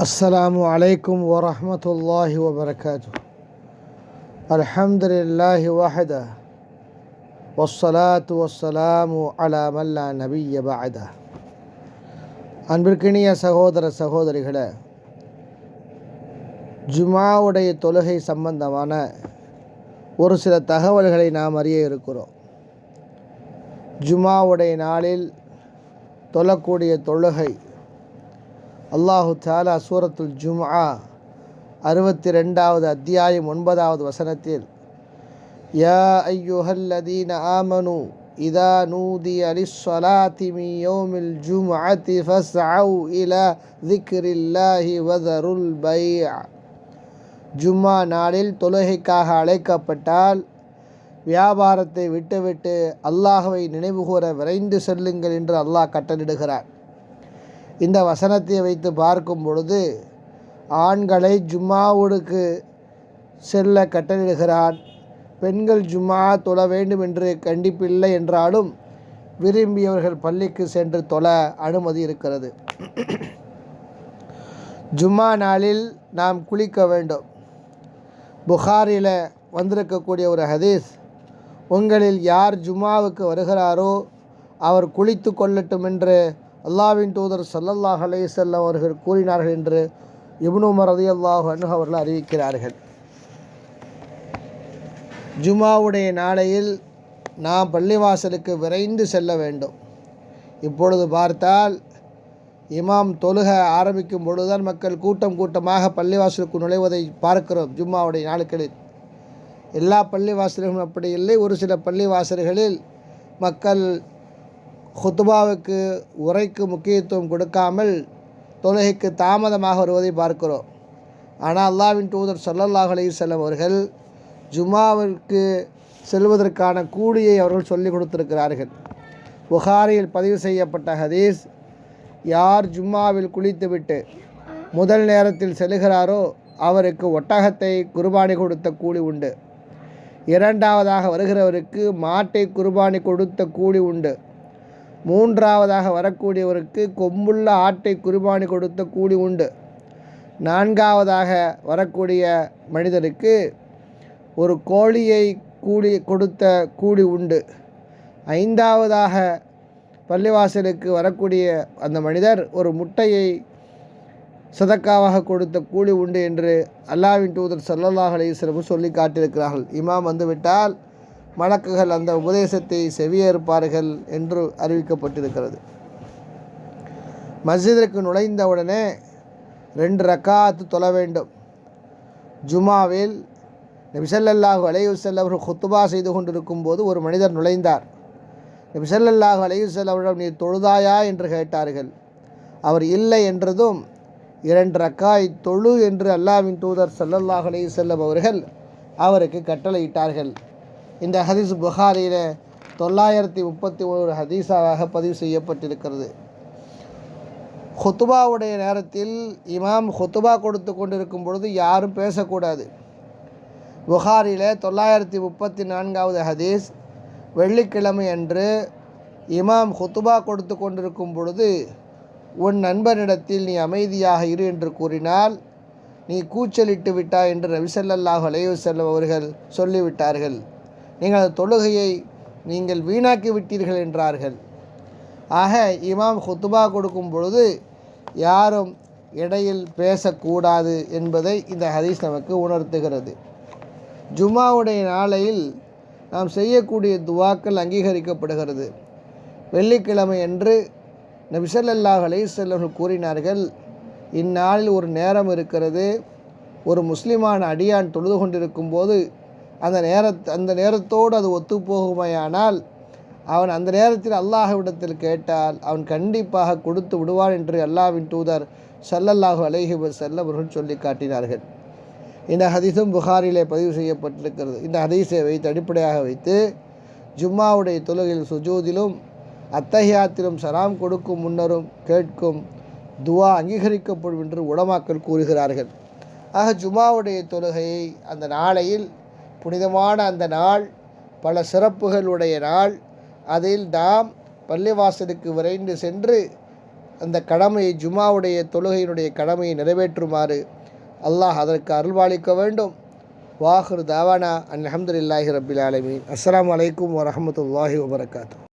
அஸ்ஸலாமு அலைக்கும் வரஹ்மத்துல்லாஹி வபரகாத்துஹ். அல்ஹம்துலில்லாஹி வஹதா வஸ்ஸலாத்து வஸ்ஸலாமு அலா மல்லா நபிய்ய பஅதா. அன்பிற்கினிய சகோதர சகோதரிகளே, ஜுமாவுடைய தொழுகை சம்பந்தமான ஒரு சில தகவல்களை நாம் அறிய இருக்கிறோம். ஜுமாவுடைய நாளில் தொழக்கூடிய தொழுகை அல்லாஹு தஆலா சூரத்துல் ஜும்ஆ 62வது அத்தியாயம் 9வது வசனத்தில், யா ஐயுஹல்லதீன ஆமனு இதா நூதிய லிஸ்ஸலாத்தி மின் யௌமில் ஜும்அத்தி ஃபஸ்அவு இலா ذிக்ரில்லாஹி வதருல் பைஅ. ஜும்மா நாளில் தொழுகைக்காக அழைக்கப்பட்டால் வியாபாரத்தை விட்டுவிட்டு அல்லாஹ்வை நினைவுகூர விரைந்து செல்லுங்கள் என்று அல்லாஹ் கட்டளிடுகிறார். இந்த வசனத்தை வைத்து பார்க்கும் பொழுது ஆண்களை ஜும்மாவுக்கு செல்ல கட்டளிடுகிறான். பெண்கள் ஜும்மா தொழ வேண்டும் என்று கண்டிப்பில்லை என்றாலும் விரும்பியவர்கள் பள்ளிக்கு சென்று தொழ அனுமதி இருக்கிறது. ஜும்மா நாளில் நாம் குளிக்க வேண்டும். புகாரில் வந்திருக்கக்கூடிய ஒரு ஹதீஸ், உங்களில் யார் ஜும்மாவுக்கு வருகிறாரோ அவர் குளித்து கொள்ளட்டும் என்று அல்லாஹ்வின் தூதர் ஸல்லல்லாஹு அலைஹி வஸல்லம் அவர்கள் கூறினார்கள் என்று இப்னு உமர் ரலியல்லாஹு அன்ஹு அவர்கள் அறிவிக்கிறார்கள். ஜும்மாவுடைய நாளையில் நாம் பள்ளிவாசலுக்கு விரைந்து செல்ல வேண்டும். இப்பொழுது பார்த்தால் இமாம் தொழுக ஆரம்பிக்கும் பொழுதுதான் மக்கள் கூட்டம் கூட்டமாக பள்ளிவாசலுக்கு நுழைவதை பார்க்கிறோம். ஜும்மாவுடைய நாட்களில் எல்லா பள்ளிவாசல்களும் அப்படி இல்லை. ஒரு சில பள்ளிவாசல்களில் மக்கள் ஹுத்பாவுக்கு உரைக்கு முக்கியத்துவம் கொடுக்காமல் தொழுகைக்கு தாமதமாக வருவதை பார்க்கிறோம். ஆனால் அல்லாஹ்வின் தூதர் ஸல்லல்லாஹு அலைஹி வஸல்லம் அவர்கள் ஜும்மாவிற்கு செல்வதற்கான கூலியை அவர்கள் சொல்லிக் கொடுத்திருக்கிறார்கள். புகாரியில் பதிவு செய்யப்பட்ட ஹதீஸ், யார் ஜும்மாவில் குளித்துவிட்டு முதல் நேரத்தில் செல்கிறாரோ அவருக்கு ஒட்டகத்தை குர்பானி கொடுத்த கூலி உண்டு. இரண்டாவதாக வருகிறவருக்கு மாட்டை குர்பானி கொடுத்த கூலி உண்டு. மூன்றாவதாக வரக்கூடியவருக்கு கொம்புள்ள ஆட்டை குர்பானி கொடுத்த கூலி உண்டு. நான்காவதாக வரக்கூடிய மனிதருக்கு ஒரு கோழியை கூலி கொடுத்த கூலி உண்டு. ஐந்தாவதாக பள்ளிவாசலுக்கு வரக்கூடிய அந்த மனிதர் ஒரு முட்டையை சதக்காவாக கொடுத்த கூலி உண்டு என்று அல்லாஹ்வின் தூதர் ஸல்லல்லாஹு அலைஹி வஸல்லம் சொல்லி காட்டியிருக்கிறார்கள். இமாம் வந்துவிட்டால் மலக்குகள் அந்த உபதேசத்தை செவியேற்பார்கள் என்று அறிவிக்கப்பட்டிருக்கிறது. மஸ்ஜிதிற்கு நுழைந்தவுடனே 2 ரக்காத் தொழ வேண்டும். ஜுமாவில் நபி ஸல்லல்லாஹு அலைஹி வஸல்லம் அவர்கள் குத்பா செய்து கொண்டிருக்கும் போது ஒரு மனிதர் நுழைந்தார். நபி ஸல்லல்லாஹு அலைஹி வஸல்லம் அவரிடம், நீ தொழுதாயா என்று கேட்டார்கள். அவர் இல்லை என்றதும் 2 ரக்காய் தொழு என்று அல்லாஹ்வின் தூதர் ஸல்லல்லாஹு அலைஹி வஸல்லம் அவர்கள் அவருக்கு கட்டளையிட்டார்கள். இந்த ஹதீஸ் புகாரியில் 931 ஹதீஸாக பதிவு செய்யப்பட்டிருக்கிறது. ஹுத்பாவுடைய நேரத்தில் இமாம் ஹுத்பா கொடுத்து கொண்டிருக்கும் பொழுது யாரும் பேசக்கூடாது. புகாரியில் 934வது ஹதீஸ், வெள்ளிக்கிழமை அன்று இமாம் ஹுத்பா கொடுத்து கொண்டிருக்கும் பொழுது உன் நண்பனிடத்தில் நீ அமைதியாக இரு என்று கூறினால் நீ கூச்சலிட்டு விட்டாய் என்று நபி ஸல்லல்லாஹு அலைஹி வஸல்லம் அவர்கள் சொல்லிவிட்டார்கள். நீங்கள் தொழுகையை நீங்கள் வீணாக்கி விட்டீர்கள் என்றார்கள். ஆக இமாம் ஹுத்பா கொடுக்கும் பொழுது யாரும் இடையில் பேசக்கூடாது என்பதை இந்த ஹதீஸ் நமக்கு உணர்த்துகிறது. ஜும்மாவுடைய நாளையில் நாம் செய்யக்கூடிய துவாக்கள் அங்கீகரிக்கப்படுகிறது. வெள்ளிக்கிழமை அன்று நபி ஸல்லல்லாஹு அலைஹி வஸல்லம் கூறினார்கள், இந்நாளில் ஒரு நேரம் இருக்கிறது, ஒரு முஸ்லிமான அடியான் தொழுது கொண்டிருக்கும் போது அந்த நேரத்தோடு அது ஒத்துப்போகுமையானால் அவன் அந்த நேரத்தில் அல்லாஹ்விடத்தில் கேட்டால் அவன் கண்டிப்பாக கொடுத்து விடுவான் என்று அல்லாஹ்வின் தூதர் ஸல்லல்லாஹு அலைஹி வஸல்லம் அவர்கள் சொல்லி காட்டினார்கள். இந்த ஹதீஸும் புகாரிலே பதிவு செய்யப்பட்டிருக்கிறது. இந்த ஹதீஸை வைத்து அடிப்படையாக வைத்து ஜும்மாவுடைய தொழுகையில் சுஜூதிலும் அத்தஹியாத்திலும் சலாம் கொடுக்கும் முன்னரும் கேட்கும் துவா அங்கீகரிக்கப்படும் என்று உலமாக்கள் கூறுகிறார்கள். ஆக ஜும்மாவுடைய தொழுகையை அந்த நாளையில், புனிதமான அந்த நாள், பல சிறப்புகளுடைய நாள், அதில் நாம் பள்ளிவாசலுக்கு விரைந்து சென்று அந்த கடமையை, ஜுமாவுடைய தொழுகையினுடைய கடமையை நிறைவேற்றுமாறு அல்லாஹ் அதற்கு அருள்வாளிக்க வேண்டும். வாஹிர் தாவானா அல்ஹம்துலில்லாஹி ரப்பில் ஆலமீன். அஸ்ஸலாமு அலைக்கும் வரஹ்மத்துல்லாஹி வபரகாத்துஹு.